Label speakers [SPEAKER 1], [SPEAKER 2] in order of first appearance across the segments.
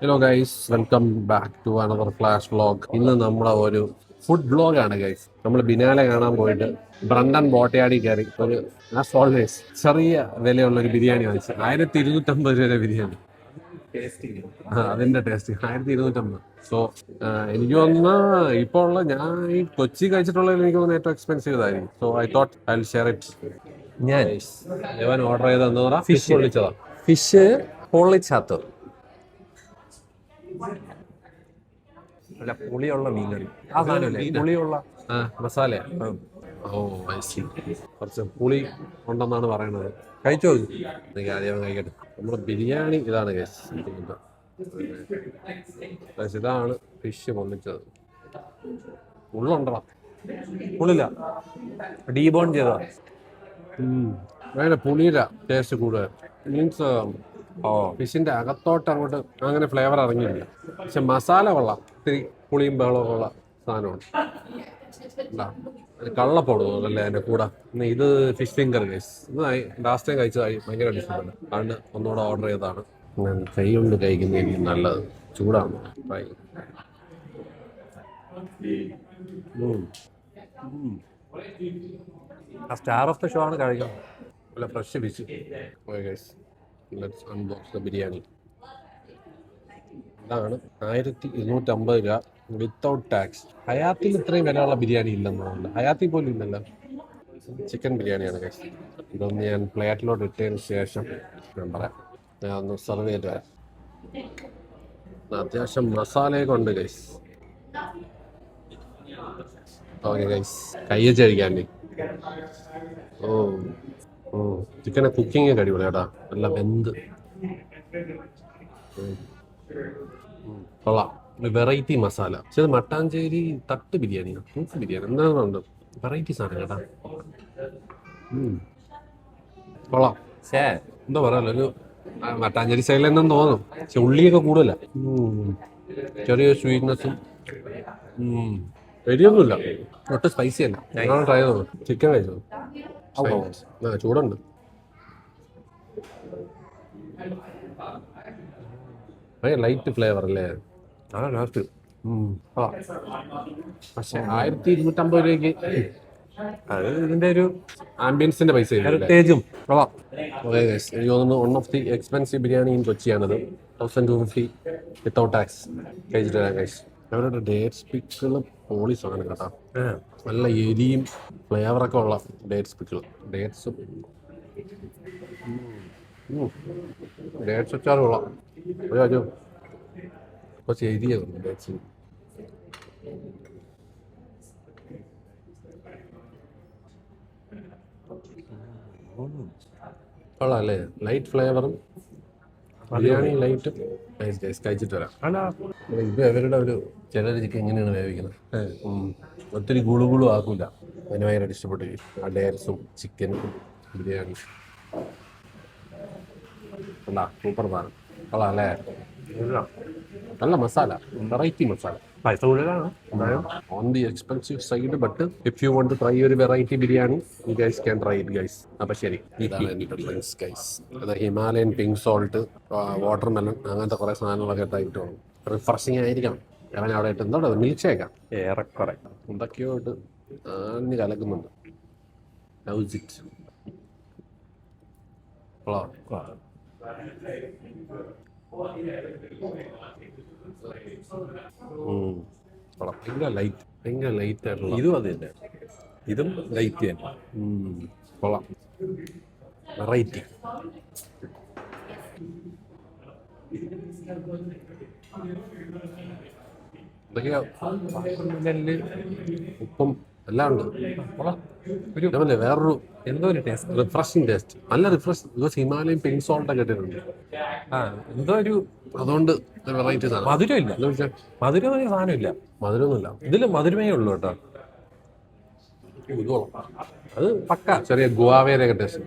[SPEAKER 1] Hello guys, welcome back to another flash vlog. ഇന്ന് നമ്മളെ ഒരു ഫുഡ് വ്ളോഗാണ് ഗൈസ്. നമ്മൾ ബിനാലെ കാണാൻ പോയിട്ട് ബ്രണ്ടൻ ബോട്ടയാടി കയറി ഒരു ആസ് ഓൾവേസ് ചെറിയ വിലയുള്ള ഒരു ബിരിയാണി വാങ്ങിച്ചു. 1250 രൂപ ബിരിയാണി. അതിന്റെ ടേസ്റ്റ് 1250. സോ എനിക്ക് തോന്നുന്നു ഇപ്പോൾ ഉള്ള ഞാൻ ഈ കൊച്ചി കഴിച്ചിട്ടുള്ളതിൽ എനിക്ക് തോന്നുന്നു ഏറ്റവും എക്സ്പെൻസീവ് ഇതായിരിക്കും. So I thought I will share it. ഞാൻ ഓർഡർ ചെയ്തെന്ന് പറഞ്ഞാൽ ഫിഷ് പൊള്ളിച്ചതാ.
[SPEAKER 2] ഫിഷ് പൊള്ളിച്ചാത്തോ അല്ല, പുളിയുള്ള മീൻകറി. ആ സാധനമല്ലേ പുളിയുള്ള
[SPEAKER 1] മസാല. ഓ ഐ സി. കുറച്ച് പുളി ഉണ്ടെന്നാണ് പറയണത്.
[SPEAKER 2] കഴിച്ചോ?
[SPEAKER 1] എനിക്ക് ആദ്യം കഴിക്കട്ടെ. നമ്മുടെ ബിരിയാണി ഇതാണ് ഗൈസ്. ഇതാണ് ഫിഷ് പൊള്ളിച്ചത്. ഉള്ളുണ്ടോ?
[SPEAKER 2] പുളില്ല, ഡീബോൺ ചെയ്തതാ.
[SPEAKER 1] അങ്ങനെ പുളിയില്ല, ടേസ്റ്റ് കൂടുതൽ. മീൻസ് ഫിഷിന്റെ അകത്തോട്ട് അങ്ങോട്ട് അങ്ങനെ ഫ്ലേവർ ഇറങ്ങിയില്ല. പക്ഷെ മസാല കൊള്ളാം. ഇത്തിരി പുളിയും ബഹളവും ഉള്ള സാധനമാണ്. കള്ളപ്പോടും അല്ലേ അതിന്റെ കൂടെ. ഇത് ഫിഷ് ഫിംഗർ ഗൈസ്. ഇത് ലാസ്റ്റ് ടൈം കഴിച്ചതായി ഭയങ്കര ഡിഫറെന്റ്. അതുകൊണ്ട് ഒന്നുകൂടെ ഓർഡർ ചെയ്തതാണ്. കൈ കൊണ്ട് കഴിക്കുന്നതായിരിക്കും നല്ലത്. ചൂടാണ്. Fry.
[SPEAKER 2] Star of the show ആണ് കഴിക്കുന്നത്.
[SPEAKER 1] നല്ല fresh fish. Let's unbox the biryani. ഇതാണ് 1250 രൂപ വിത്തൗട്ട് ടാക്സ്. ഹയാത്തിൽ ഇത്രയും വിലയുള്ള ബിരിയാണി ഇല്ലെന്നാണ്. ഹയാത്തിൽ പോലും ഇല്ലല്ലോ. ചിക്കൻ ബിരിയാണിയാണ് ഗൈസ്. ഇതൊന്ന് ഞാൻ പ്ലേറ്റിലോട്ട് ഇട്ടതിന് ശേഷം ഞാൻ പറയാം. ഞാൻ ഒന്ന് സെർവ് ചെയ്ത് വരാം. അത്യാവശ്യം മസാലയൊക്കെ ഉണ്ട് ഗൈസ്. ഓക്കെ ഗൈസ്, കയ്യച്ച് കഴിക്കാൻ. ഓ ചിക്കനെ കുക്കിംഗ് ഒക്കെ അടിപൊളി കേട്ടാ. നല്ല വെന്ത് കൊള്ളാം. ഒരു വെറൈറ്റി മസാല. പക്ഷെ ഇത് മട്ടാഞ്ചേരി തട്ട് ബിരിയാണിയാണ്. തൂക്ക് ബിരിയാണി എന്താണെന്നുണ്ട്. വെറൈറ്റി സാധനം കേട്ടാ. കൊള്ളാം. എന്താ പറയാലോ, ഒരു മട്ടാഞ്ചേരി സ്റ്റൈലിൽ എന്നു തോന്നും. പക്ഷെ ഉള്ളിയൊക്കെ കൂടുതല. ചെറിയ സ്വീറ്റ്നെസ്സും എരിയൊന്നുമില്ല. ഒട്ടും സ്പൈസി അല്ല. ഞങ്ങൾ ട്രൈ ചെയ്തോ. ചിക്കൻ കഴിച്ചോ? ചൂടുണ്ട്. ലൈറ്റ് ഫ്ലേവർ അല്ലേ? ലാസ്റ്റ്. പക്ഷെ 1250 രൂപയ്ക്ക്
[SPEAKER 2] അത് ഇതിന്റെ ഒരു
[SPEAKER 1] ആംബിയൻസിന്റെ പൈസ.
[SPEAKER 2] ഹെറിറ്റേജും
[SPEAKER 1] എനിക്ക് തോന്നുന്നു one of the expensive biryani in കൊച്ചിയാണത്. 1250 വിത്തൗട്ട് ടാക്സ്. കഴിച്ചിട്ട് വരാം ഗൈസ്. അവരുടെ ഡേറ്റ്സ് പിക്കിൾ പോളി സാധനം കേട്ടോ. നല്ല എരിയും ഫ്ലേവറൊക്കെ ഉള്ള ഡേറ്റ്സ് പിക്കിൾ. ഡേറ്റ്സും ഡേറ്റ്സ് വെച്ചാൽ കൊള്ളാം. ഒരു കുറച്ച് എരിയാണ് ഡേറ്റ്സ്. കൊള്ളാം അല്ലേ? ലൈറ്റ് ഫ്ലേവറും ബിരിയാണി ലൈറ്റും. കഴിച്ചിട്ട് വരാം. ഇത് അവരുടെ ഒരു ചിലർ ചിക്കൻ ഇങ്ങനെയാണ് വേവിക്കുന്നത്. ഒത്തിരി ഗുളുഗുളു ആക്കൂല. അതിന് ഭയങ്കര ഇഷ്ടപ്പെട്ടു. ആ ഡേറ്റ്സും ചിക്കനും ബിരിയാണി സൂപ്പർ സാധനം. കൊള്ളാം അല്ലേ? നല്ല മസാല, വെറൈറ്റി മസാല.
[SPEAKER 2] പൈസ കൂടുതലാണ്
[SPEAKER 1] on the expensive side. But if you want to try ഒരു variety biryani, you guys can try it guys. അപ്പൊ ശരി, ഇതാണ് എൻ്റെ ഡ്രിങ്ക്സ് ഗൈസ്. അത് ഹിമാലയൻ പിങ്ക് സോൾട്ട്, വാട്ടർമെലൺ, അങ്ങനത്തെ കുറെ സാധനങ്ങളൊക്കെ ഇട്ടായിട്ട് വേണം. റിഫ്രഷിങ് ആയിരിക്കണം. കാരണം അവിടെ ഇട്ട് എന്തോ മിൽക്ക് ഷേക്കാം
[SPEAKER 2] ഏറെക്കുറെ
[SPEAKER 1] എന്തൊക്കെയോ ഇട്ട് ആഞ്ഞ് കലക്കുന്നുണ്ട്. How's it? ഭയങ്കര ലൈറ്റ് ആയിട്ടുള്ള.
[SPEAKER 2] ഇതും അത് തന്നെ. ഇതും ലൈറ്റ് തന്നെ.
[SPEAKER 1] കൊള്ളാം. വെറൈറ്റി. എന്തൊക്കെയാ ഉപ്പും എല്ലാം ഉണ്ട്. ഒരു വേറൊരു
[SPEAKER 2] എന്തോ ഒരു ടേസ്റ്റ്,
[SPEAKER 1] റിഫ്രഷിങ് ടേസ്റ്റ്. നല്ല റിഫ്രഷ്. ഹിമാലയൻ പിങ്ക് സോൾട്ട് ഒക്കെ ഇട്ടിട്ടുണ്ട്.
[SPEAKER 2] എന്തോ ഒരു
[SPEAKER 1] അതുകൊണ്ട് വെറൈറ്റി സാധനം.
[SPEAKER 2] മധുരം ഇല്ല. മധുരം സാധനം ഇല്ല.
[SPEAKER 1] മധുരമൊന്നുമില്ല.
[SPEAKER 2] ഇതിൽ മധുരമേ ഉള്ളൂ കേട്ടോ.
[SPEAKER 1] അത് പക്ക ചെറിയ ഗുവാവേരൊക്കെ ടേസ്റ്റ്.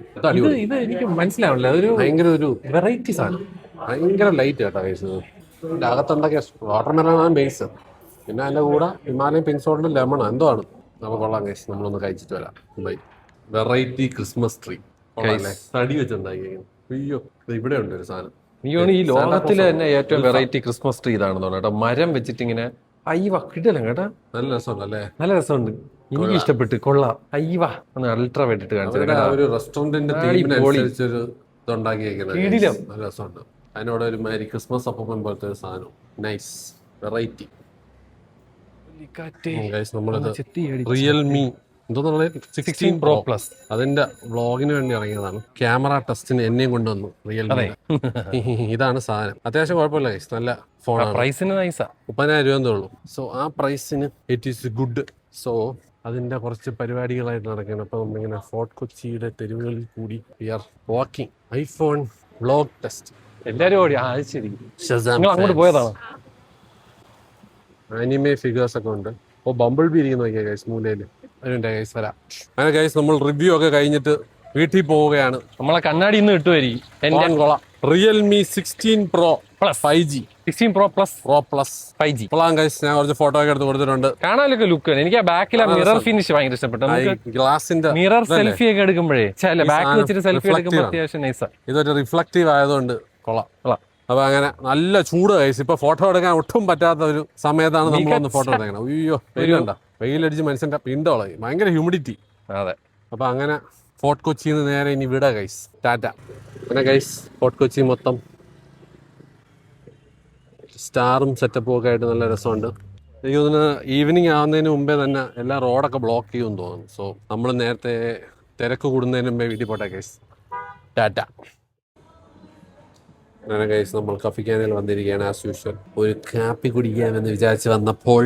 [SPEAKER 2] ഇത് എനിക്ക് മനസ്സിലാവില്ല. അതൊരു
[SPEAKER 1] ഭയങ്കര ഒരു
[SPEAKER 2] വെറൈറ്റി സാധനം.
[SPEAKER 1] ഭയങ്കര ലൈറ്റ് കേട്ടോ കഴിച്ചത്. ഇതിൻ്റെ അകത്തുണ്ടാക്കിയ വാട്ടർമെലനാണ് ബേസ്. പിന്നെ അതിൻ്റെ കൂടെ ഹിമാലയൻ പിങ്ക് സോൾട്ടും ലെമണോ എന്തോ ആണ്. നമുക്ക് കൊള്ളാം കഴിച്ച്. നമ്മളൊന്ന് കഴിച്ചിട്ട് വരാം. വെറൈറ്റി ക്രിസ്മസ് ട്രീ തടി വെച്ചുണ്ടാക്കിയിരിക്കുന്നു. അയ്യോ, ഇവിടെ ഉണ്ട് ഒരു സാധനം.
[SPEAKER 2] എനിക്ക് തോന്നുന്നു ഈ ലോകത്തിലെ തന്നെ ഏറ്റവും വെറൈറ്റി ക്രിസ്മസ് ട്രീ ഇതാണെന്ന് തോന്നുന്നു കേട്ടോ. മരം വെച്ചിട്ട് ഇങ്ങനെ അയ്യവ കിട്ടില്ല കേട്ടാ.
[SPEAKER 1] നല്ല രസമുണ്ടല്ലേ?
[SPEAKER 2] നല്ല രസമുണ്ട്, എനിക്ക് ഇഷ്ടപ്പെട്ട്. കൊള്ളാം. അയ്യവ ഒന്ന് അൾട്രാ വെട്ടിട്ട് കാണിച്ചത്.
[SPEAKER 1] ഒരു റെസ്റ്റോറന്റിന്റെ തീമിനനുസരിച്ചൊരു ഇതുണ്ടാക്കിയേക്കുന്നത് നല്ല രസമുണ്ട്. അതിനോട് ഒരു മാതിരി ക്രിസ്മസ് അപ്പം പോലത്തെ ഒരു സാധനം. Nice variety. നമ്മളത് റിയൽമി എന്തോന്നുള്ളത് 16 Pro Plus അതിന്റെ വ്ളോഗിന് വേണ്ടി ഇറങ്ങിയതാണ്. ക്യാമറ ടെസ്റ്റിന് എന്നെയും കൊണ്ടുവന്നു റിയൽമി. ഇതാണ് സാധനം. അത്യാവശ്യം കുഴപ്പമില്ല ഗൈസ്, നല്ല ഫോണാണ്.
[SPEAKER 2] പ്രൈസിന് നൈസാ.
[SPEAKER 1] 30,000 രൂപ ഉള്ളൂ. സോ ആ പ്രൈസിന് ഇറ്റ് ഈസ് ഗുഡ്. സോ അതിന്റെ കുറച്ച് പരിപാടികളായിട്ട് നടക്കുകയാണ്. അപ്പൊ നമ്മളിങ്ങനെ ഫോർട്ട് കൊച്ചിയുടെ തെരുവുകളിൽ കൂടി we are walking. IPhone vlog test
[SPEAKER 2] എല്ലാരും ഓടി. അത് ശരി,
[SPEAKER 1] നിങ്ങൾ
[SPEAKER 2] അങ്ങോട്ട് പോയതാണ്.
[SPEAKER 1] ആനിമേ ഫിഗേഴ്സ് ഒക്കെ ഉണ്ട്. ബംബിൾ ബി ഇരിക്കുന്നു നോക്കിയാ ഗൈസ് മൂലയില്. അതിന്റെ ഗൈസ് വരാം. അങ്ങനെ ഗൈസ് നമ്മൾ റിവ്യൂ ഒക്കെ കഴിഞ്ഞിട്ട് വീട്ടിൽ പോവുകയാണ്.
[SPEAKER 2] നമ്മളെ കണ്ണാടി ഇന്ന് കിട്ടുമായിരിക്കും.
[SPEAKER 1] Realme 16 Pro Plus 5G
[SPEAKER 2] 16 Pro Plus 5G.
[SPEAKER 1] ഇപ്പോഴാണ് ഗൈസ് ഞാൻ കുറച്ച് ഫോട്ടോ ഒക്കെ എടുത്ത് കൊടുത്തിട്ടുണ്ട്.
[SPEAKER 2] കാണാനൊക്കെ ലുക്ക്. എനിക്ക് ആ ബാക്കിലെ മിറർ ഫിനിഷ് ഭയങ്കര ഇഷ്ടപ്പെട്ടു.
[SPEAKER 1] ഗ്ലാസിന്റെ
[SPEAKER 2] മിറർ സെൽഫി ഒക്കെ എടുക്കുമ്പോഴേ ബാക്ക് വെച്ചിട്ട് സെൽഫി എടുക്കുമ്പോൾ അത്യാവശ്യം നൈസാ.
[SPEAKER 1] ഇതൊരു റിഫ്ലക്റ്റീവ് ആയതുകൊണ്ട് കൊള്ളാം. അപ്പൊ അങ്ങനെ നല്ല ചൂട് കഴിച്ച് ഇപ്പൊ ഫോട്ടോ എടുക്കാൻ ഒട്ടും പറ്റാത്ത ഒരു സമയത്താണ് നമ്മൾ വന്ന് ഫോട്ടോ എടുക്കണം. അയ്യോ വെയിലുണ്ട, വെയിലടിച്ച് മനുഷ്യന്റെ പിണ്ടോളായി. ഭയങ്കര ഹ്യൂമിഡിറ്റി.
[SPEAKER 2] അതെ.
[SPEAKER 1] അപ്പൊ അങ്ങനെ ഫോർട്ട് കൊച്ചിയിൽ നിന്ന് നേരെ ഇനി വിട ഗൈസ്. ടാറ്റ. പിന്നെ ഗൈസ് ഫോർട്ട് കൊച്ചി മൊത്തം സ്റ്റാറും സെറ്റപ്പും ഒക്കെ ആയിട്ട് നല്ല രസമുണ്ട്. എനിക്ക് തോന്നുന്നു ഈവനിങ് ആവുന്നതിന് മുമ്പേ തന്നെ എല്ലാ റോഡൊക്കെ ബ്ലോക്ക് ചെയ്യുമെന്ന് തോന്നുന്നു. സോ നമ്മൾ നേരത്തെ തിരക്ക് കൂടുന്നതിന് മുമ്പേ വീട്ടിൽ പോട്ടെ ഗൈസ്. ടാറ്റ. അങ്ങനെ ഗൈസ് നമ്മൾ കഫിക്കാനിൽ വന്നിരിക്കുകയാണ് ആസ് യൂഷ്വൽ. ഒരു കാപ്പി കുടിക്കാമെന്ന് വിചാരിച്ച് വന്നപ്പോൾ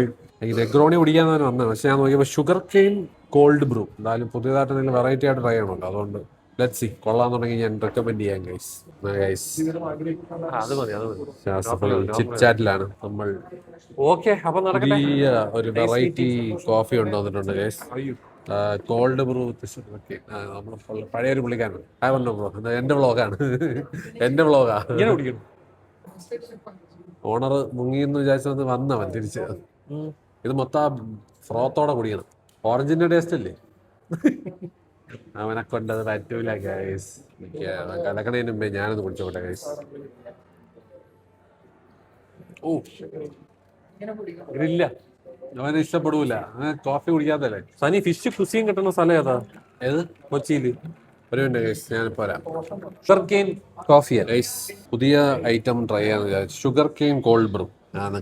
[SPEAKER 1] നെഗ്രോണി കുടിക്കാന്നാണ് വന്നത്. പക്ഷെ ഞാൻ നോക്കിയപ്പോൾ ഷുഗർ കെയിൻ കോൾഡ് ബ്രൂ. എന്തായാലും പുതിയതായിട്ട് എന്തെങ്കിലും വെറൈറ്റി ആയിട്ട് ട്രൈ ചെയ്യണമല്ലോ. അതുകൊണ്ട് ലെറ്റ്സ് സീ. കൊള്ളാൻ തുടങ്ങി ഞാൻ റെക്കമെൻഡ് ചെയ്യാം ഗൈസ്. ചിറ്റ് ചാറ്റിലാണ് നമ്മൾ. ഒരു വെറൈറ്റി കോഫി കൊണ്ടുവന്നിട്ടുണ്ട് ഗൈസ്. Called Bru. നമ്മൾ പഴയൊരു പുള്ളിക്കാരൻ. I don't know bro. എന്റെ വ്ളോഗാണ്. എന്റെ വ്ളോഗാ. ഓണർ മുങ്ങിന്ന് വിചാരിച്ചത് വന്നവൻ തിരിച്ച്. ഇത് മൊത്തം ഫ്രോത്തോടെ കുടിക്കണം. ഓറഞ്ചിന്റെ ടേസ്റ്റ് അല്ലേ? അവനെ കൊണ്ടത് പറ്റൂല ഗൈസ്. കലക്കണേന് മുമ്പേ ഞാനൊന്ന് കുടിച്ചോട്ടെ ഗൈസ്.
[SPEAKER 2] ഇല്ല,
[SPEAKER 1] അവന് ഇഷ്ടപ്പെടൂല. കോഫി കുടിക്കാത്തല്ലേ.
[SPEAKER 2] സനി ഫിഷ് കുസിയും കിട്ടുന്ന സ്ഥലം ഏതാ?
[SPEAKER 1] ഏത്?
[SPEAKER 2] കൊച്ചിയില്.
[SPEAKER 1] ഒരു മിനിറ്റ് ഗൈസ്, ഞാനിപ്പോ വരാം.
[SPEAKER 2] ഷുഗർ കെയിൻ കോഫിയാ
[SPEAKER 1] ഗൈസ്. പുതിയ ഐറ്റം ട്രൈ ചെയ്യാന്ന് വിചാരിച്ചു. Sugar cane cold brew.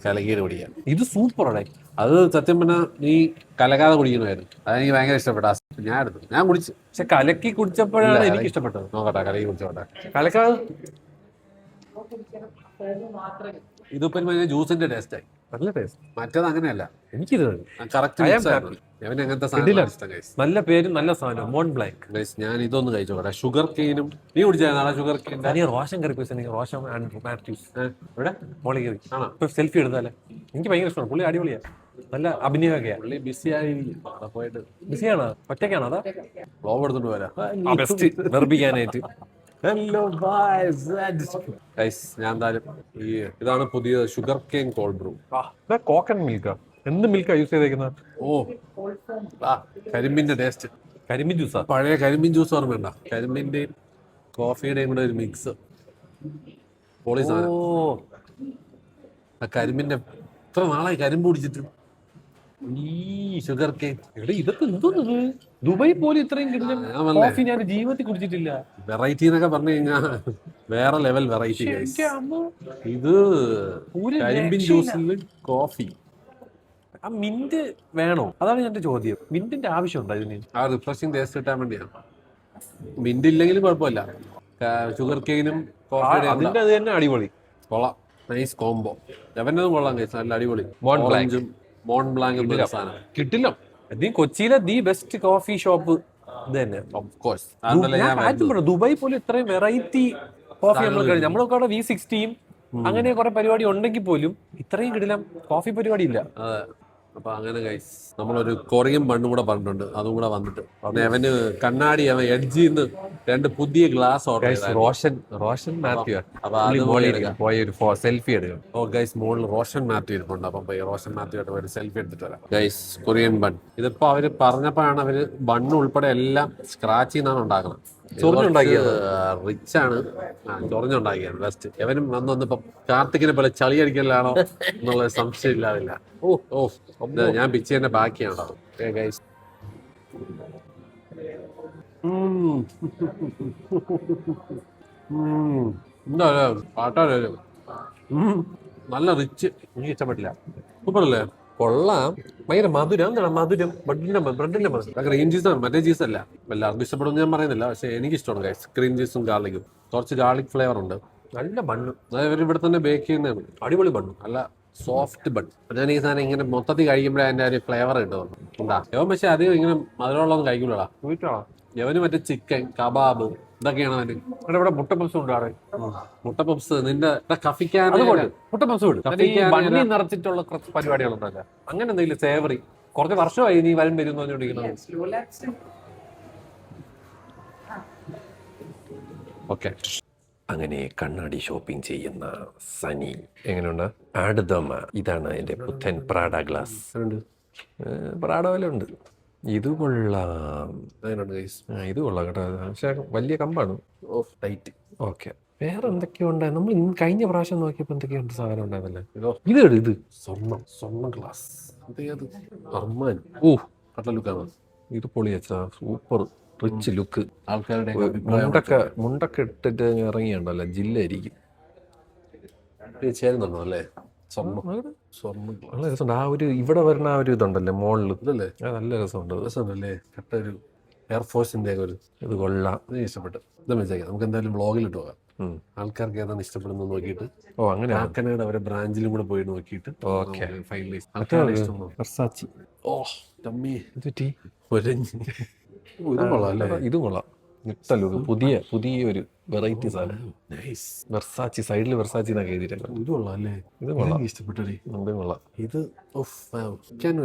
[SPEAKER 1] കലകിയത് കുടിക്കാം.
[SPEAKER 2] ഇത് സൂപ്പറാണ്.
[SPEAKER 1] അത് സത്യം പറഞ്ഞാൽ നീ കലകാതെ കുടിക്കണമായിരുന്നു. അതെനിക്ക് ഭയങ്കര ഇഷ്ടപ്പെട്ട. ഞാൻ എടുത്തു, ഞാൻ കുടിച്ചു.
[SPEAKER 2] പക്ഷെ കലക്കി കുടിച്ചപ്പോഴാണ് എനിക്ക് ഇഷ്ടപ്പെട്ടത്.
[SPEAKER 1] നോക്കട്ടെ, കലക്കി കുടിച്ചോട്ടെ.
[SPEAKER 2] കലക്കാതെ
[SPEAKER 1] ഇതിപ്പോ ജ്യൂസിന്റെ ടേസ്റ്റ് ആയി.
[SPEAKER 2] നല്ല ടേസ്റ്റ്.
[SPEAKER 1] മറ്റേത് അങ്ങനെയല്ല.
[SPEAKER 2] എനിക്കിത്
[SPEAKER 1] കറക്റ്റ് അങ്ങനത്തെ സാധനം.
[SPEAKER 2] നല്ല പേരും നല്ല സാധനം. മോൺ ബ്ലാക്ക്.
[SPEAKER 1] ഞാൻ ഇതൊന്ന് കഴിച്ചോട്ടെ. ഷുഗർ കെയിനും നീ കുടിച്ചാൽ ഷുഗർ കെയിൻ
[SPEAKER 2] റോഷൻ കറി റോഷൻ മാത്യൂസ് ഇവിടെ മോളി കറി ആണോ? സെൽഫി എടുത്താലേ. എനിക്ക് ഭയങ്കര ഇഷ്ടമാണ്. പുള്ളി അടിപൊളിയാ, നല്ല അഭിനയമൊക്കെയാ.
[SPEAKER 1] പുള്ളി ബിസി ആയിരിക്കും. പോയിട്ട്
[SPEAKER 2] ബിസിയാണോ? ഒറ്റയ്ക്കാണോ? അതാ
[SPEAKER 1] വ്ളോഗ് എടുത്തിട്ട് വരാം
[SPEAKER 2] വെറുപ്പിക്കാനായിട്ട്.
[SPEAKER 1] ഹലോ ഗൈസ്, ഞാൻ എന്തായാലും ഇതാണ് പുതിയ sugar cane cold brew.
[SPEAKER 2] Coconut മിൽക്കാ. എന്ത് മിൽക്കാ യൂസ് ചെയ്തേക്കുന്നത്?
[SPEAKER 1] കരിമ്പിന്റെ ടേസ്റ്റ്.
[SPEAKER 2] കരിമ്പിൻ ജ്യൂസാ?
[SPEAKER 1] പഴയ കരിമ്പിൻ ജ്യൂസ് ഓർമ്മയുണ്ടോ? കരിമ്പിന്റെയും കോഫിയുടെയും കൂടെ ഒരു മിക്സ്. പൊളി സാധനം. ആ കരിമ്പിന്റെ എത്ര നാളായി കരിമ്പ് കുടിച്ചിട്ട്. ഈ ഷുഗർ കെയിൻ.
[SPEAKER 2] ഇതൊക്കെ എന്തോന്നത്? ദുബായ് പോലും ഇത്രയും കോഫി ഞാൻ ജീവിതത്തിൽ കുടിച്ചിട്ടില്ല.
[SPEAKER 1] വെറൈറ്റി എന്നൊക്കെ പറഞ്ഞു കഴിഞ്ഞാൽ വേറെ ലെവൽ വെറൈറ്റി. ഇത് കരിമ്പിൻ ജ്യൂസിൽ കോഫി.
[SPEAKER 2] ആ മിന്റ് വേണോ? അതാണ് എന്റെ ചോദ്യം. മിന്റിന്റെ ആവശ്യമുണ്ടോ ഇതിന്?
[SPEAKER 1] ആ റിഫ്രഷിംഗ് ടേസ്റ്റ് കിട്ടാൻ വേണ്ടിയാണ്. മിന്റ് ഇല്ലെങ്കിലും കുഴപ്പമില്ല. ഷുഗർ കെയിനും കോഫിയുടെ
[SPEAKER 2] അതിന്റെ അത് തന്നെ അടിപൊളി.
[SPEAKER 1] കൊള്ളാം. Nice combo. എവനതും കൊള്ളാം കഴിച്ചാൽ നല്ല അടിപൊളി. മോൺ ബ്ലാങ്ക് സാധനം
[SPEAKER 2] കിട്ടില്ല. കൊച്ചിയിലെ ദി ബെസ്റ്റ് കോഫി ഷോപ്പ് ഇത് തന്നെ. ദുബായ് പോലും ഇത്രയും വെറൈറ്റി കോഫി നമ്മൾ കഴിഞ്ഞു. നമ്മളൊക്കെ അവിടെ V60 അങ്ങനെ കുറെ പരിപാടി ഉണ്ടെങ്കിൽ പോലും ഇത്രയും കിടിലം കോഫി പരിപാടി ഇല്ല.
[SPEAKER 1] അപ്പൊ അങ്ങനെ ഗൈസ് നമ്മളൊരു കൊറിയൻ ബണ്ണും കൂടെ പറഞ്ഞിട്ടുണ്ട്. അതും കൂടെ വന്നിട്ട് അവന് കണ്ണാടി അവൻ എഡ്ജിന്ന് 2 പുതിയ ഗ്ലാസ് ഓർഡർ ചെയ്തു.
[SPEAKER 2] റോഷൻ മാത്യു.
[SPEAKER 1] അപ്പൊ അത്
[SPEAKER 2] പോയി ഒരു സെൽഫി എടുക്കും.
[SPEAKER 1] ഗൈസ് മോളിൽ റോഷൻ മാത്യു ഇരിപ്പുണ്ട്. അപ്പം പോയി റോഷൻ മാത്യു ആയിട്ട് ഒരു സെൽഫി എടുത്തിട്ട് വരാം. Guys Korean bun. ഇതിപ്പോ അവര് പറഞ്ഞപ്പോഴാണ് അവര് ബണ്ണ് ഉൾപ്പെടെ എല്ലാം സ്ക്രാച്ച് ചെയ്യുന്നതാണ് ഉണ്ടാക്കുന്നത്.
[SPEAKER 2] ചൊറിഞ്ഞുണ്ടാക്കിയത്
[SPEAKER 1] റിച്ച് ആണ്. ചൊറിഞ്ഞുണ്ടാക്കിയത് ബെസ്റ്റ്. എവനും വന്നിപ്പം കാർത്തികിനെ പോലെ ചളി അടിക്കലാണോ എന്നുള്ള സംശയം ഇല്ലാതില്ല. ഓ ഞാൻ പിച്ചേന്റെ ബാക്കിയാണോ ഗൈസ്. എന്താ പാട്ടാലോ നല്ല റിച്ച്. എനിക്ക് ഇഷ്ടപ്പെട്ടില്ല. സൂപ്പറല്ലേ?
[SPEAKER 2] കൊള്ളാം. ഭയങ്കര മധുരം. എന്താണ് മധുരം? ബ്രെഡിന്റെ
[SPEAKER 1] ക്രീം ചീസാണ്, മറ്റേ ചീസ് അല്ല. എല്ലാവർക്കും ഇഷ്ടപ്പെടുമെന്ന് ഞാൻ പറയുന്നില്ല, പക്ഷെ എനിക്ക് ഇഷ്ടമാണ് ഗൈസ്. ക്രീം ചീസും ഗാർലിക്കും കുറച്ച് ഗാർലിക് ഫ്ലേവർ ഉണ്ട്.
[SPEAKER 2] നല്ല ബണ്ണ്.
[SPEAKER 1] അതായത് ഇവിടെ തന്നെ ബേക്ക് ചെയ്യുന്നതാണ്.
[SPEAKER 2] അടിപൊളി ബണ്ണ്.
[SPEAKER 1] നല്ല സോഫ്റ്റ് ബൺ. ഞാൻ ഈ സാധനം ഇങ്ങനെ മൊത്തത്തിൽ കഴിക്കുമ്പോഴേ അതിന്റെ ഒരു ഫ്ലേവർ കിട്ടും. ഉണ്ടാ യവൻ പക്ഷെ അധികം ഇങ്ങനെ മധുരമുള്ളതൊന്നും കഴിക്കൂലടാ. യവന് മറ്റേ ചിക്കൻ കബാബ് ഇതൊക്കെയാണ് അവന്.
[SPEAKER 2] ഇവിടെ മുട്ട പപ്സ് ഉണ്ടാറ്.
[SPEAKER 1] മുട്ട പപ്സ് നിന്റെ കഫിക്കാൻ
[SPEAKER 2] മുട്ട പപ്സ് ബണ്ണി നിറച്ചിട്ടുള്ള കുറച്ച് പരിപാടികളുണ്ടല്ലോ. അങ്ങനെ എന്തെങ്കിലും സേവറി. കുറച്ച് വർഷമായി നീ വരും എന്ന് പറഞ്ഞുകൊണ്ടിരിക്കുന്നത്.
[SPEAKER 1] ഓക്കെ.
[SPEAKER 3] അങ്ങനെ കണ്ണാടി ഷോപ്പിംഗ് ചെയ്യുന്ന സനി എങ്ങനെയുണ്ട്? ആടുതമ്മ. ഇതാണ് എൻ്റെ പുത്തൻ പ്രാഡ ഗ്ലാസ്. പ്രാഡ വില ഉണ്ട്. ഇത് കൊള്ളാം. ഇത് കൊള്ളാം കേട്ടോ. പക്ഷേ വലിയ കമ്പാണ്.
[SPEAKER 1] ടൈറ്റ്.
[SPEAKER 3] ഓക്കെ. വേറെ എന്തൊക്കെയോ ഉണ്ടായി. നമ്മൾ കഴിഞ്ഞ പ്രാവശ്യം നോക്കിയപ്പോൾ എന്തൊക്കെയുണ്ട് സാധനം ഉണ്ടായിരുന്നല്ലേ. ഇത്
[SPEAKER 1] സ്വർണ്ണ ഗ്ലാസ്. അർമാൻ. കട്ട ലുക്കാണ്.
[SPEAKER 3] ഇത് പൊളിയച്ചാ. Super rich look.
[SPEAKER 1] ആൾക്കാരുടെ
[SPEAKER 3] മുണ്ടൊക്കെ ഇട്ടിട്ട് ഇറങ്ങിയുണ്ടല്ലോ, ജില്ലായിരിക്കും.
[SPEAKER 1] ചേരുന്നുണ്ടോ അല്ലേ?
[SPEAKER 3] നല്ല രസമുണ്ട്. ആ ഒരു ഇവിടെ വരുന്ന ആ ഒരു ഇതുണ്ടല്ലേ മോളിൽ,
[SPEAKER 1] ഇതല്ലേ?
[SPEAKER 3] നല്ല രസമുണ്ട്.
[SPEAKER 1] രസമുണ്ടല്ലേ? കട്ട ഒരു എയർഫോഴ്സിന്റെ ഒരു
[SPEAKER 3] ഇത് കൊള്ളാം.
[SPEAKER 1] ഇഷ്ടപ്പെട്ടു. ഇതാ വെച്ചേക്കാം. നമുക്ക് എന്തായാലും വ്ളോഗിൽ ഇട്ട് പോകാം. ആൾക്കാർക്ക് ഏതാണ് ഇഷ്ടപ്പെടുന്നത് നോക്കിയിട്ട്.
[SPEAKER 3] അങ്ങനെ
[SPEAKER 1] കാക്കനാട് അവരെ ബ്രാഞ്ചിലും കൂടെ പോയി നോക്കിയിട്ട് ഫൈനലൈസ്.
[SPEAKER 3] വെർസാച്ചി.
[SPEAKER 1] ഇതും കൊള്ളാം അല്ലേ?
[SPEAKER 3] ഇതും കൊള്ളാം. പുതിയ ഒരു വെറൈറ്റി സാധനം. വെർസാച്ചി. സൈഡിൽ വെർസാച്ചി എന്നൊക്കെ എഴുതിയിട്ടുണ്ട്.
[SPEAKER 1] ഇത് കൊള്ളാം അല്ലേ?
[SPEAKER 3] ഇത് കൊള്ളാം.
[SPEAKER 1] ഇഷ്ടപ്പെട്ടു.
[SPEAKER 3] ഇതും കൊള്ളാം.
[SPEAKER 1] ഇത്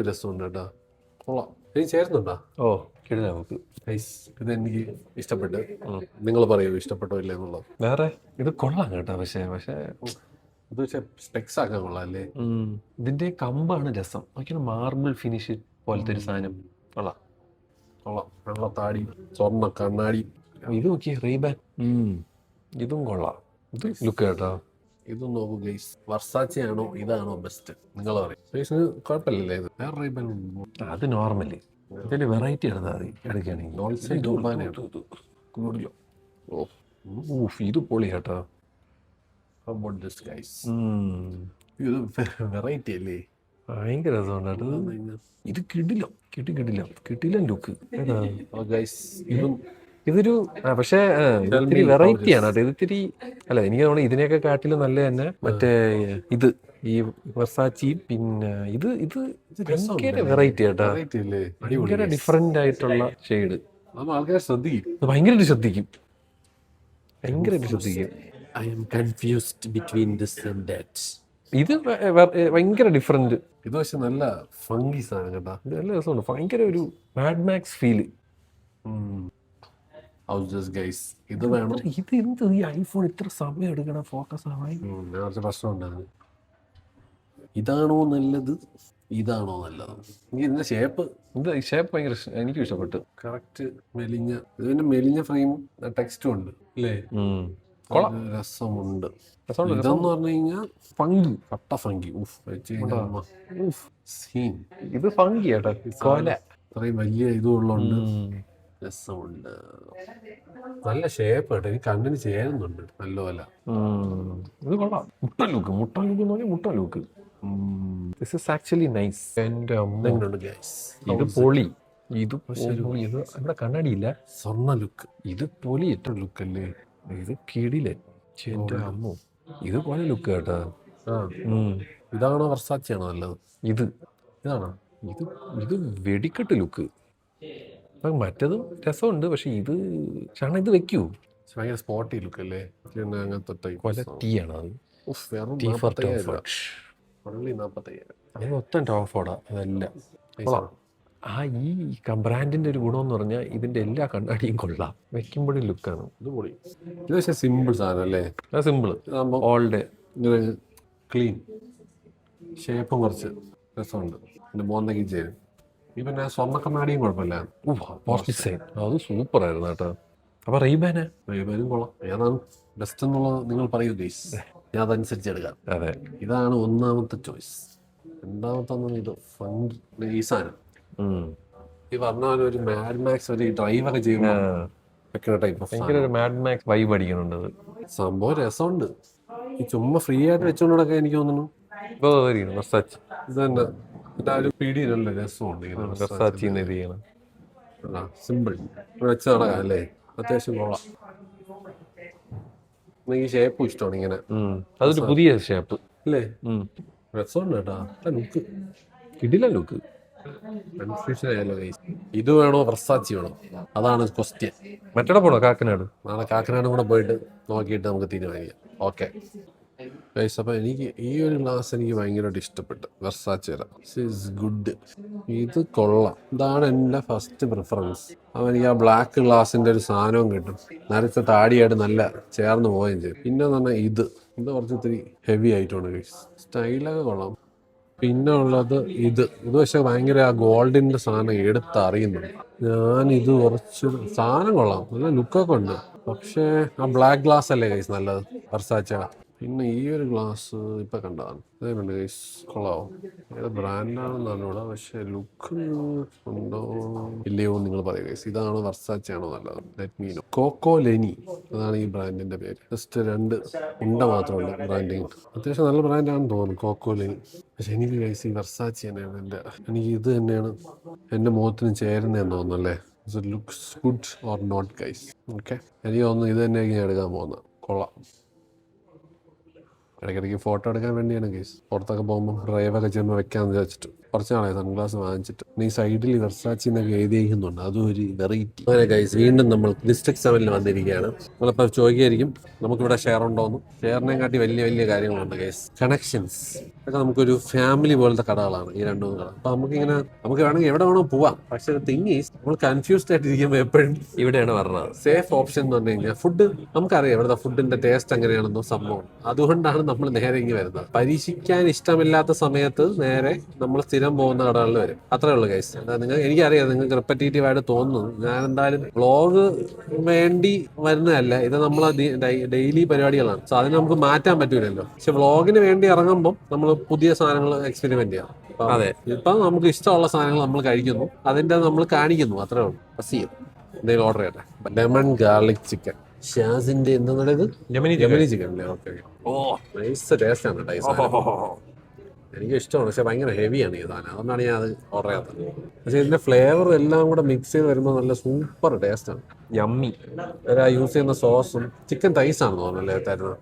[SPEAKER 1] രസമുണ്ട് കേട്ടോ. കൊള്ളാം. എനിക്ക് ചേരുന്നുണ്ടോ?
[SPEAKER 3] കിടില നമുക്ക്.
[SPEAKER 1] ഇതെനിക്ക് ഇഷ്ടപ്പെട്ട്. നിങ്ങൾ പറയൂ ഇഷ്ടപ്പെട്ടോ ഇല്ല എന്നുള്ളത്.
[SPEAKER 3] വേറെ ഇത് കൊള്ളാം കേട്ടോ. പക്ഷേ
[SPEAKER 1] ഇത് പക്ഷെ സ്പെക്സ് ആക്കാൻ കൊള്ളാം അല്ലേ?
[SPEAKER 3] ഇതിന്റെ കമ്പാണ് രസം. നോക്കിയാണ് മാർബിൾ ഫിനിഷ് പോലത്തെ ഒരു സാധനം. കൊള്ളാം.
[SPEAKER 1] വെള്ള താടി, സ്വർണ്ണ കണ്ണാടി.
[SPEAKER 3] ഇത് നോക്കി റീബാൻ. ഇതും കൊള്ളാം. ഇത് ലുക്ക് കേട്ടോ.
[SPEAKER 1] ഇതും നോക്കൂ ഗൈസ്. വർസാച്ചി ആണോ ഇതാണോ ബെസ്റ്റ്? നിങ്ങൾ പറയും. കുഴപ്പമില്ലല്ലേ? ഇത് വേറെ റീബൻ.
[SPEAKER 3] അത് നോർമല്. ഇതിൽ വെറൈറ്റി എടുത്താൽ മതി. എടുക്കുകയാണെങ്കിൽ ഇത് പൊളി കേട്ടോ.
[SPEAKER 1] ഇത് വെറൈറ്റി അല്ലേ?
[SPEAKER 3] ഭയങ്കര രസമുണ്ട്. ഇത് കിടിലം ലുക്ക്. ഇതൊരു പക്ഷേ ഇത്തിരി വെറൈറ്റിയാണ് കേട്ടോ. ഇത് ഇത്തിരി അല്ല, എനിക്ക് തോന്നുന്നു ഇതിനെയൊക്കെ കാട്ടിലും നല്ല തന്നെ മറ്റേ ഇത് ഈ വെർസാച്ചിയും പിന്നെ ഇത് ഭയങ്കര വെറൈറ്റി കേട്ടോ. ഭയങ്കര ഡിഫറെന്റ് ആയിട്ടുള്ള ഷെയ്ഡ്.
[SPEAKER 1] ആൾക്കാരെ ശ്രദ്ധിക്കും.
[SPEAKER 3] ഭയങ്കരമായിട്ട് ശ്രദ്ധിക്കും.
[SPEAKER 1] I am confused between this and that.
[SPEAKER 3] ഇത് ഭയങ്കര ഡിഫറെന്റ്.
[SPEAKER 1] ഇത് പക്ഷെ നല്ല ഫംഗി സാധനം കേട്ടോ.
[SPEAKER 3] ഇത് നല്ല രസമുണ്ട്. ഭയങ്കര ഒരു മാഡ് മാക്സ് ഫീല്.
[SPEAKER 1] ഇത് വേണം.
[SPEAKER 3] ഇത് എന്ത് ഈ ഐഫോൺ ഇത്ര സമയം എടുക്കണം ഫോക്കസ് ആവാൻ?
[SPEAKER 1] പ്രശ്നം ഉണ്ടാകും. ഇതാണോ നല്ലത്? ഇതിന്റെ ഷേപ്പ്
[SPEAKER 3] ഭയങ്കര എനിക്കും ഇഷ്ടപ്പെട്ടു.
[SPEAKER 1] കറക്റ്റ് മെലിഞ്ഞ. ഇതിന്റെ മെലിഞ്ഞ ഫ്രെയിമും ടെക്സ്റ്റും ഉണ്ട് അല്ലേ? രസമുണ്ട്. ഇതെന്ന് പറഞ്ഞു കഴിഞ്ഞാൽ ഫംഗി, കട്ട ഫംഗി.
[SPEAKER 3] ഇത് ഫംഗി കേട്ടോ.
[SPEAKER 1] അത്രയും വലിയ ഇതുള്ളതുകൊണ്ട് രസമുണ്ട്. നല്ല ഷേപ്പ് കേട്ടോ. എനിക്ക് കണ്ണിന് ചേരുന്നുണ്ട് നല്ലപോലെ.
[SPEAKER 3] ഇത് കൊള്ളാം. മുട്ട look. This is actually nice. ഇത് പൊളി. ഇത് ഇവിടെ കണ്ണാടിയില്ല.
[SPEAKER 1] സ്വർണ്ണ ലുക്ക്.
[SPEAKER 3] ഇത് പൊളി ഏറ്റവും ലുക്ക് അല്ലേ? ഇത് കിടിലൻ. എന്റെ അമ്മോ, ഇത് പോലെ ലുക്ക് കേട്ടോ.
[SPEAKER 1] ഇതാണോ വെർസാച്ചിയാണോ നല്ലത്?
[SPEAKER 3] ഇതാണോ? ഇത് വെടിക്കെട്ട് ലുക്ക്. മറ്റതും രസമുണ്ട്. പക്ഷെ ഇത് ഇത് വെക്കൂ.
[SPEAKER 1] ഭയങ്കര സ്പോട്ടി ലുക്ക് അല്ലേ? അങ്ങനത്തെ
[SPEAKER 3] ടീ ആണ് അത്. മൊത്തം ടോം ഫോർഡാ അതെല്ലാം. ഈ ബ്രാൻഡിന്റെ ഒരു ഗുണം എന്ന് പറഞ്ഞാൽ ഇതിന്റെ എല്ലാ കണ്ണാടിയും കൊള്ളാം. വെക്കുമ്പോഴും ലുക്കാണ്.
[SPEAKER 1] ഇത് പക്ഷേ സിമ്പിൾ സാധനം അല്ലേ?
[SPEAKER 3] Simple all day.
[SPEAKER 1] ക്ലീൻ ഷേപ്പും കുറച്ച് രസമുണ്ട്. പിന്നെ മോന്തയ്ക്ക് ചേരും. ഈ പിന്നെ സ്വർണ്ണ കണ്ണാടിയും കുഴപ്പമില്ല.
[SPEAKER 3] അത് സൂപ്പർ ആയിരുന്നു കേട്ടോ. അപ്പൊ റീബാന്
[SPEAKER 1] റീബാനും കൊള്ളാം. ഏതാണ് ബെസ്റ്റ് എന്നുള്ളത് നിങ്ങൾ പറയൂ ഗൈസ്, ഞാൻ അതനുസരിച്ച് എടുക്കാം.
[SPEAKER 3] അതെ,
[SPEAKER 1] ഇതാണ് ഒന്നാമത്തെ ചോയ്സ്. രണ്ടാമത്തെ ഇത് ഫങ്കി ഈ സാധനം. ഈ പറഞ്ഞ പോലെ ഒരു മാഡ് മാക്സ് ഒരു ഡ്രൈവൊക്കെ ചെയ്യുമ്പോൾ വെക്കുന്ന ടൈപ്പ് ഓഫ്
[SPEAKER 3] ഭയങ്കര ഒരു മാഡ് മാക്സ് വൈബ് അടിക്കുന്നുണ്ട് അത്.
[SPEAKER 1] സംഭവം രസമുണ്ട്. ഈ ചുമ്മാ ഫ്രീ ആയിട്ട് വെച്ചുകൊണ്ടൊക്കെ എനിക്ക് തോന്നുന്നു
[SPEAKER 3] വെർസാച്ചി
[SPEAKER 1] ഇത് തന്നെ ആ ഒരു പിടിയിലുള്ള രസമുണ്ട്.
[SPEAKER 3] വെർസാച്ചിന്ന് ഇത് ചെയ്യണം.
[SPEAKER 1] സിമ്പിൾ വെച്ച് നടക്കാം അല്ലേ, അത്യാവശ്യം കൊള്ളാം. എനിക്ക് ഷേപ്പും ഇഷ്ടമാണ് ഇങ്ങനെ.
[SPEAKER 3] അതൊരു പുതിയ ഷേപ്പ്
[SPEAKER 1] അല്ലേ, രസമുണ്ട് കേട്ടാ. ലുക്ക്
[SPEAKER 3] കിടില ലുക്ക്.
[SPEAKER 1] കൺഫ്യൂഷൻ ആയല്ലോ ഗൈസ്. ഇത് വേണോ വെർസാച്ചി വേണോ, അതാണ് ക്വസ്റ്റ്യൻ.
[SPEAKER 3] മറ്റവിടെ പോണോ കാക്കനാട്?
[SPEAKER 1] നാളെ കാക്കനാട് കൂടെ പോയിട്ട് നോക്കിയിട്ട് നമുക്ക് തീരുമാനിക്കാം. ഓക്കെ ഗൈസ്, അപ്പോൾ എനിക്ക് ഈ ഒരു ഗ്ലാസ് എനിക്ക് ഭയങ്കരമായിട്ട് ഇഷ്ടപ്പെട്ടു. വെർസാച്ചേര ഇസ് ഗുഡ്. ഇത് കൊള്ളാം. ഇതാണ് എൻ്റെ ഫസ്റ്റ് പ്രിഫറൻസ്. അപ്പോൾ എനിക്ക് ആ ബ്ലാക്ക് ഗ്ലാസിൻ്റെ ഒരു സാധനവും കിട്ടും, നരച്ച താടിയായിട്ട് നല്ല ചേർന്ന് പോവുകയും ചെയ്യും. പിന്നെ പറഞ്ഞാൽ ഇത് കുറച്ച് ഇത്തിരി ഹെവി ആയിട്ടാണ് ഗൈസ്. സ്റ്റൈലൊക്കെ കൊള്ളാം. പിന്നെ ഉള്ളത് ഇത് പക്ഷെ ഭയങ്കര ആ ഗോൾഡിൻ്റെ സാധനം എടുത്തറിയുന്നുണ്ട് ഞാൻ. ഇത് കുറച്ച് സാധനം കൊള്ളാം, നല്ല ലുക്കൊക്കെ ഉണ്ട്. പക്ഷേ ആ ബ്ലാക്ക് ഗ്ലാസ് അല്ലേ ഗൈസ് നല്ലത്, വെർസാച്ചയുടെ. പിന്നെ ഈ ഒരു ഗ്ലാസ് ഇപ്പം കണ്ടതാണ്, അതേപോലെ ഗൈസ് കൊള്ളാവും. ഏത് ബ്രാൻഡാണെന്ന് അറിഞ്ഞൂടാ, പക്ഷേ ലുക്ക് ഉണ്ടോ ഇല്ലയോ നിങ്ങൾ പറയും ഗൈസ്. ഇതാണോ വെർസാച്ചയാണോ നല്ലത്? Let me know. കോക്കോ ലെനി അതാണ് ഈ ബ്രാൻഡിൻ്റെ പേര്. ജസ്റ്റ് 2 ഉണ്ട മാത്രമുണ്ട് ബ്രാൻഡിങ്. അത്യാവശ്യം നല്ല ബ്രാൻഡാണെന്ന് തോന്നുന്നു കോക്കോ ലെനി. പക്ഷെ എനിക്ക് ഗൈസ് ഈ വെർസാച്ചി തന്നെയാണ് എനിക്ക് ഇത് തന്നെയാണ് എൻ്റെ മുഖത്തിന് ചേരുന്നതെന്ന് തോന്നുന്നു അല്ലേ. It looks good or not guys. Okay, എനിക്ക് തോന്നുന്നു ഇത് തന്നെയായിരിക്കും ഞാൻ എടുക്കാൻ പോകുന്നത്. കൊള്ളാം. ഇടയ്ക്കിടയ്ക്ക് ഫോട്ടോ എടുക്കാൻ വേണ്ടിയാണ് ഗൈസ്. പുറത്തൊക്കെ പോകുമ്പോൾ ഡ്രൈവൊക്കെ ചെയ്യുമ്പോൾ വെക്കാമെന്ന് വിചാരിച്ചിട്ട് കുറച്ച് നാളെ സൺഗ്ലാസ് വാങ്ങിച്ചിട്ട്. ഈ സൈഡിൽ വെർസാച്ചി എന്നൊക്കെ എഴുതിയിരിക്കുന്നുണ്ട്, അതും ഒരു വെറൈറ്റി. അങ്ങനെ ഗൈസ് വീണ്ടും നമ്മൾ ഡിസ്ട്രിക്ട് 7 വന്നിരിക്കുകയാണ്. നമ്മളിപ്പോൾ ചോദിക്കുകയായിരിക്കും നമുക്കിവിടെ ഷെയർ ഉണ്ടോയെന്ന്. ഷെയറിനെ കാട്ടി വലിയ വലിയ കാര്യങ്ങളുണ്ട് ഗൈസ്. കണക്ഷൻസ് ഒക്കെ നമുക്കൊരു ഫാമിലി പോലത്തെ കടകളാണ് ഈ 2 കട. അപ്പോൾ നമുക്ക് വേണമെങ്കിൽ എവിടെ വേണോ പോവാം. പക്ഷേ തിങ് ഈസ് നമ്മൾ കൺഫ്യൂസ്ഡ് ആയിട്ടിരിക്കുമ്പോൾ എപ്പോഴും
[SPEAKER 3] ഇവിടെയാണ് പറഞ്ഞത്.
[SPEAKER 1] സേഫ് ഓപ്ഷൻ എന്ന് പറഞ്ഞു കഴിഞ്ഞാൽ ഫുഡ് നമുക്കറിയാം ഇവിടുത്തെ ഫുഡിന്റെ ടേസ്റ്റ് എങ്ങനെയാണെന്നോ സംഭവം. അതുകൊണ്ടാണ് നമ്മൾ നേരെ ഇങ്ങനെ വരുന്നത്. പരീക്ഷിക്കാൻ ഇഷ്ടമില്ലാത്ത സമയത്ത് നേരെ നമ്മൾ സ്ഥിരം പോകുന്ന കടകളിൽ വരും. അത്രേ ഉള്ളൂ ഗൈസ്. എനിക്കറിയാം നിങ്ങൾക്ക് റിപ്പറ്റേറ്റീവ് ആയിട്ട് തോന്നുന്നു. ഞാൻ എന്തായാലും വ്ളോഗ് വേണ്ടി വരുന്നതല്ല, ഇത് നമ്മളെ ഡെയിലി പരിപാടികളാണ്. സോ അതിന് നമുക്ക് മാറ്റാൻ പറ്റൂലല്ലോ. പക്ഷെ വ്ളോഗിന് വേണ്ടി ഇറങ്ങുമ്പോൾ നമ്മൾ പുതിയ സാധനങ്ങൾ എക്സ്പെരിമെന്റ് ചെയ്യാം. അതെ, ഇപ്പം നമുക്ക് ഇഷ്ടമുള്ള സാധനങ്ങൾ നമ്മൾ കഴിക്കുന്നു, അതിന്റെ നമ്മൾ കാണിക്കുന്നു, അത്രേ ഉള്ളൂ. ചെയ്യും എന്തെങ്കിലും ഓർഡർ ചെയ്യട്ടെ. ലെമൺ ഗാർലിക് ചിക്കൻ ഷാസിന്റെ എന്താണ് യമനി ചിക്കൻ അല്ലേ? ഓക്കെ, നൈസ് ടേസ്റ്റ് ആണ് കേട്ടോ. എനിക്ക് ഇഷ്ടമാണ്, പക്ഷെ ഭയങ്കര ഹെവിയാണ് ഈ സാധനം. അതുകൊണ്ടാണ് ഞാൻ അത് ഓർഡർ ചെയ്യാത്തത്. പക്ഷെ ഇതിന്റെ ഫ്ലേവർ എല്ലാം കൂടെ മിക്സ് ചെയ്ത് വരുമ്പോൾ നല്ല സൂപ്പർ ടേസ്റ്റ് ആണ്.
[SPEAKER 3] യമ്മി.
[SPEAKER 1] യൂസ് ചെയ്യുന്ന സോസും ചിക്കൻ തൈസാണെന്ന് തോന്നുന്നല്ലേ തരുന്നത്.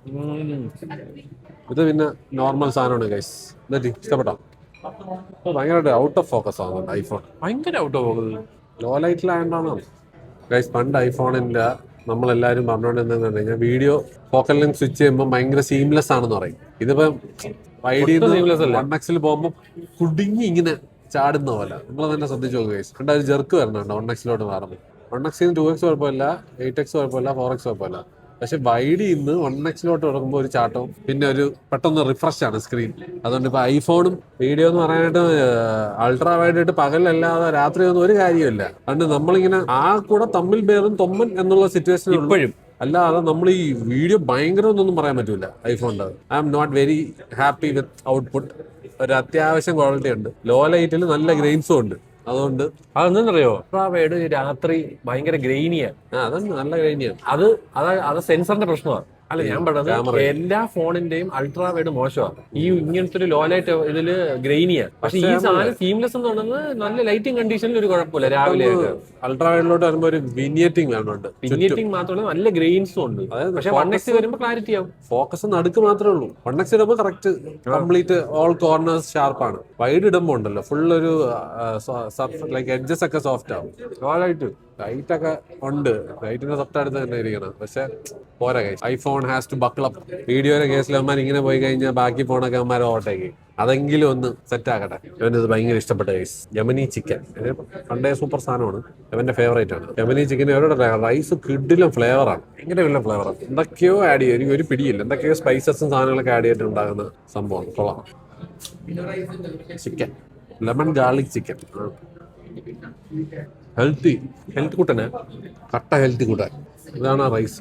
[SPEAKER 1] ഇത് പിന്നെ നോർമൽ സാധനമാണ് ഗൈസ്. എന്നിട്ട് ഇഷ്ടപ്പെട്ടോ? ഭയങ്കരമായിട്ട് ഔട്ട് ഓഫ് ഫോക്കസ് ആവുന്നുണ്ട് ഐഫോൺ.
[SPEAKER 3] ഭയങ്കര ഔട്ട് ഓഫ് ഫോക്കസ്.
[SPEAKER 1] ലോ ലൈറ്റിലായതുകൊണ്ടാണോ ഗൈസ്? പണ്ട് ഐഫോണിന്റെ നമ്മളെല്ലാവരും പറഞ്ഞുകൊണ്ടിരുന്നത് കഴിഞ്ഞാൽ വീഡിയോ ഫോക്കൽ ലെങ്ത് സ്വിച്ച് ചെയ്യുമ്പോൾ ഭയങ്കര സീംലെസ് ആണെന്ന് പറയും. ഇതിപ്പം വൺഎക്സിൽ പോകുമ്പോൾ കുടുങ്ങി ഇങ്ങനെ ചാടുന്ന പോലെ നിങ്ങൾ തന്നെ ശ്രദ്ധിച്ചു നോക്കുക ഗൈസ്. കണ്ട ഒരു ജെർക്ക് വരണുണ്ട് 1X മാറുമ്പോൾ. 1X 2X കുഴപ്പമില്ല, 8X കുഴപ്പമില്ല, 4X കുഴപ്പമില്ല. പക്ഷെ വൈഡിൽ നിന്ന് 1X തുടങ്ങുമ്പോൾ ഒരു ചാട്ടവും പിന്നെ ഒരു പെട്ടെന്ന് റിഫ്രഷ് ആണ് സ്ക്രീൻ. അതുകൊണ്ട് ഇപ്പൊ ഐഫോണും വീഡിയോ എന്ന് പറയാനായിട്ട് അൾട്രാ വൈഡ് ആയിട്ട് പകലല്ലാതെ രാത്രി ഒന്നും ഒരു കാര്യമില്ല. അതുകൊണ്ട് നമ്മളിങ്ങനെ ആ കൂടെ തമ്മിൽ പേരും തൊമ്മൻ എന്നുള്ള സിറ്റുവേഷൻ ഇപ്പോഴും. അല്ലാതെ നമ്മൾ ഈ വീഡിയോ ഭയങ്കര ഒന്നും പറയാൻ പറ്റൂല ഐഫോണിന്റെ. I am not very happy with output. ഒരു അത്യാവശ്യം ക്വാളിറ്റി ഉണ്ട്, ലോ ലൈറ്റിൽ നല്ല ഗ്രെയിൻസും ഉണ്ട്. അതുകൊണ്ട്
[SPEAKER 3] അതെന്താണെന്നറിയോ, അൾട്രാവൈഡ് രാത്രി ഭയങ്കര ഗ്രെയിനിയാണ്.
[SPEAKER 1] അതാണ് നല്ല ഗ്രെയിനിയാണ്.
[SPEAKER 3] അത് സെൻസറിന്റെ പ്രശ്നമാണ്. അല്ല, ഞാൻ പറഞ്ഞത് എല്ലാ ഫോണിന്റെയും അൾട്രാവൈഡ് മോശമാണ്. ഈ ഇങ്ങനത്തെ ഒരു ലോ ലൈറ്റ് ഇതില് ഗ്രെയിനിയാണ്. പക്ഷെ ഈ സാധനം സീംലെസ് എന്ന് പറയുന്നത് നല്ല ലൈറ്റിംഗ് കണ്ടീഷനിൽ ഒരു കുഴപ്പമില്ല. രാവിലെ
[SPEAKER 1] അൾട്രാവൈഡിലോട്ട് വരുമ്പോൾ ഒരു വിനിയേറ്റിംഗ് വേണമുണ്ട്.
[SPEAKER 3] വിനിയേറ്റിംഗ് മാത്രമല്ല, നല്ല ഗ്രെയിൻസും ഉണ്ട്. പക്ഷെ 1X വരുമ്പോൾ ക്ലാരിറ്റി ആവും.
[SPEAKER 1] ഫോക്കസ് നടുക്ക് മാത്രമേ ഉള്ളൂ. 1X ഇടുമ്പോൾ കറക്റ്റ് കംപ്ലീറ്റ് ഓൾ കോർണേഴ്സ് ഷാർപ്പാണ്. വൈഡ് ഇടുമ്പോൾ ഉണ്ടല്ലോ ഫുൾ ഒരു ലൈക്ക് എഡ്ജസ് ഒക്കെ സോഫ്റ്റ് ആവും. ലൈറ്റ് ഒക്കെ ഉണ്ട്, ലൈറ്റിന്റെ തൊട്ടടുത്ത് തന്നെ ഇരിക്കണം. പക്ഷെ പോരാ guys, iPhone has to buckle up. വീഡിയോയുടെ കേസിൽ അവന്മാർ ഇങ്ങനെ പോയി കഴിഞ്ഞാൽ ബാക്കി ഫോണൊക്കെ അവന്മാരെ ഓവർടേക്ക്. അതെങ്കിലും ഒന്ന് സെറ്റ് ആക്കട്ടെ. ഇവൻ്റെ ഇത് ഭയങ്കര ഇഷ്ടപ്പെട്ട ഗൈസ്. യമനി ചിക്കൻ പണ്ടേ സൂപ്പർ സാധനമാണ്, ഇവന്റെ ഫേവറേറ്റ് ആണ്. യമനി ചിക്കൻ അവരുടെ റൈസ് കിഡിലും ഫ്ലേവറാണ്, ഭയങ്കര വലിയ ഫ്ലേവറാണ്. എന്തൊക്കെയോ ആഡ് ചെയ്യും, എനിക്ക് ഒരു പിടിയില്ല. എന്തൊക്കെയോ സ്പൈസസും സാധനങ്ങളൊക്കെ ആഡ് ചെയ്തിട്ട് ഉണ്ടാകുന്ന സംഭവം കൊള്ളാം. Chicken lemon garlic chicken healthy കൂട്ടനെ കട്ട ഹെൽത്തി കൂട്ടാൻ. ഇതാണ് ആ റൈസ്.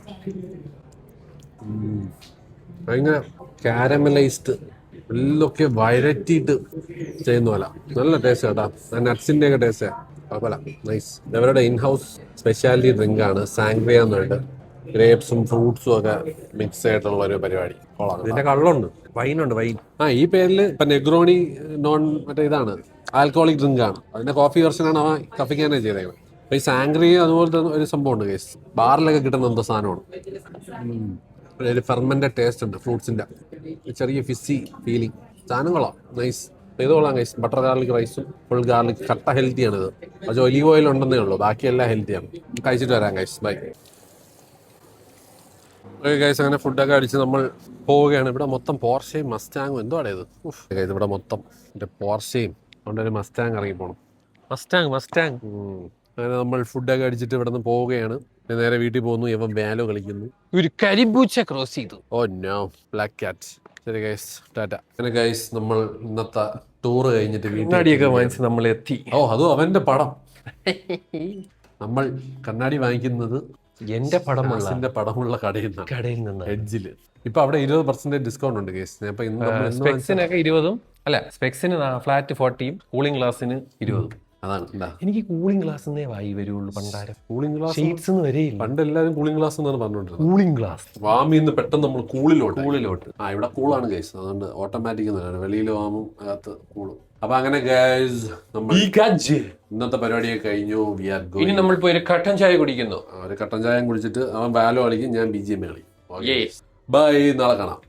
[SPEAKER 1] ഭയങ്കര കാരമലൈസ്ഡ്, എല്ലൊക്കെ വരറ്റിയിട്ട് ചെയ്യുന്ന പോലെ നല്ല ടേസ്റ്റ് കേട്ടാ. നട്സിൻ്റെ ഒക്കെ ടേസ്റ്റ് കുഴപ്പമില്ല, നൈസ്. ഇവരുടെ ഇൻഹൗസ് സ്പെഷ്യാലിറ്റി ഡ്രിങ്ക് ആണ് സാങ്ക്രിയ എന്ന് പറഞ്ഞിട്ട്. ഗ്രേപ്സും ഫ്രൂട്ട്സും ഒക്കെ മിക്സ് ആയിട്ടുള്ള ഒരു പരിപാടി.
[SPEAKER 3] ഇതിന്റെ കള്ളുണ്ട്, വൈനുണ്ട്, വൈൻ.
[SPEAKER 1] ഈ പേരിൽ ഇപ്പൊ നെഗ്രോണി നോൺ മറ്റേ ഇതാണ്, ആൽക്കോളിക് ഡ്രിങ്ക് ആണ്. അതിന്റെ കോഫി വെർഷനാണ് അവൻ കഫിക്കാനെ ചെയ്തേക്കുന്നത്. അപ്പൊ ഈ സാങ്ക്രിയ അതുപോലത്തെ ഒരു സംഭവം ഉണ്ട് കേസ്, ബാറിലൊക്കെ കിട്ടുന്ന എന്തോ സാധനമാണ്. ഒരു ഫെർമെന്റഡ് ടേസ്റ്റ് ഉണ്ട് ഫ്രൂട്ട്സിന്റെ, ചെറിയ ഫിസ്സി ഫീലിംഗ്. സാധനം കൊള്ളാം, നൈസ്. ഇത് കൊള്ളാം ഗൈസ്. ബട്ടർ ഗാർലിക് റൈസും ഫുൾ ഗാർലിക് കട്ട ഹെൽത്തിയാണ് ഇത്. പക്ഷേ ഒലീവ് ഓയിൽ ഉണ്ടെന്നേ ഉള്ളൂ, ബാക്കിയെല്ലാം ഹെൽത്തിയാണ്. കഴിച്ചിട്ട് വരാം ഗൈസ്, ബൈ. ഗൈസ് അങ്ങനെ ഫുഡൊക്കെ അടിച്ച് നമ്മൾ പോവുകയാണ്. ഇവിടെ മൊത്തം പോർഷയും മസ്റ്റാങ്ങും എന്തോ ഇത്. ഇവിടെ മൊത്തം പോർഷയും അതുകൊണ്ട് ഒരു മസ്റ്റാങ് ഇറങ്ങി പോകണം.
[SPEAKER 2] മസ്റ്റാങ്.
[SPEAKER 1] അങ്ങനെ നമ്മൾ ഫുഡൊക്കെ അടിച്ചിട്ട് ഇവിടെ നിന്ന് പോവുകയാണ്. നേരെ വീട്ടിൽ പോകുന്നു. ഇവൻ വാലോ കളിക്കുന്നു.
[SPEAKER 2] ഒരു കരിമ്പൂച്ച ക്രോസ് ചെയ്തു.
[SPEAKER 1] Oh no, black cat. ശരി ഗൈസ്, ടാറ്റ. അങ്ങനെ ഗൈസ് നമ്മൾ ഇന്നത്തെ ടൂറ് കഴിഞ്ഞിട്ട്
[SPEAKER 3] കണ്ണാടിയൊക്കെ വാങ്ങിച്ച് നമ്മൾ എത്തി.
[SPEAKER 1] ഓ അതും അവന്റെ പടം. നമ്മൾ കണ്ണാടി വാങ്ങിക്കുന്നത്
[SPEAKER 3] എന്റെ
[SPEAKER 1] പടമുള്ള കടയിൽ
[SPEAKER 3] നിന്ന്
[SPEAKER 1] എഡ്ജില്. ഇപ്പൊ അവിടെ 20% ഡിസ്കൗണ്ട് ഉണ്ട് കേസ്. ഞാൻ
[SPEAKER 2] സ്പെക്സിനൊക്കെ 20 അല്ല, സ്പെക്സിന് ഫ്ലാറ്റ് 40, കൂളിംഗ് ഗ്ലാസിന് 20.
[SPEAKER 1] അതാണ്.
[SPEAKER 3] എനിക്ക് കൂളിംഗ് ഗ്ലാസ് വായി വരുള്ളൂ പണ്ടാരം.
[SPEAKER 1] കൂളിംഗ് ഗ്ലാസ്
[SPEAKER 3] ഷീറ്റ്സ് വരെയില്ല.
[SPEAKER 1] പണ്ട് എല്ലാവരും കൂളിംഗ് ഗ്ലാസ് എന്നാണ് പറഞ്ഞോണ്ടിരുന്നത്.
[SPEAKER 3] കൂളിംഗ് ഗ്ലാസ്
[SPEAKER 1] വാമിന്ന് പെട്ടെന്ന് നമ്മൾ കൂളിലോട്ട്. ഇവിടെ കൂളാണ് ഗൈസ്, അതുകൊണ്ട് ഓട്ടോമാറ്റിക് ഒന്നും വെളിയിൽ വാമും അകത്ത് കൂളും. അപ്പൊ അങ്ങനെ ഗൈസ് നമ്മൾ ഇന്നത്തെ പരിപാടിയൊക്കെ കഴിഞ്ഞു.
[SPEAKER 3] ഇനി നമ്മൾ പോയി ഒരു കട്ടൻ ചായ കുടിക്കുന്നു.
[SPEAKER 1] ഒരു കട്ടൻ ചായ കുടിച്ചിട്ട് അവൻ വാലോ കളിക്കും, ഞാൻ BGM കളിക്കും. ബൈ, നാളെ കാണാം.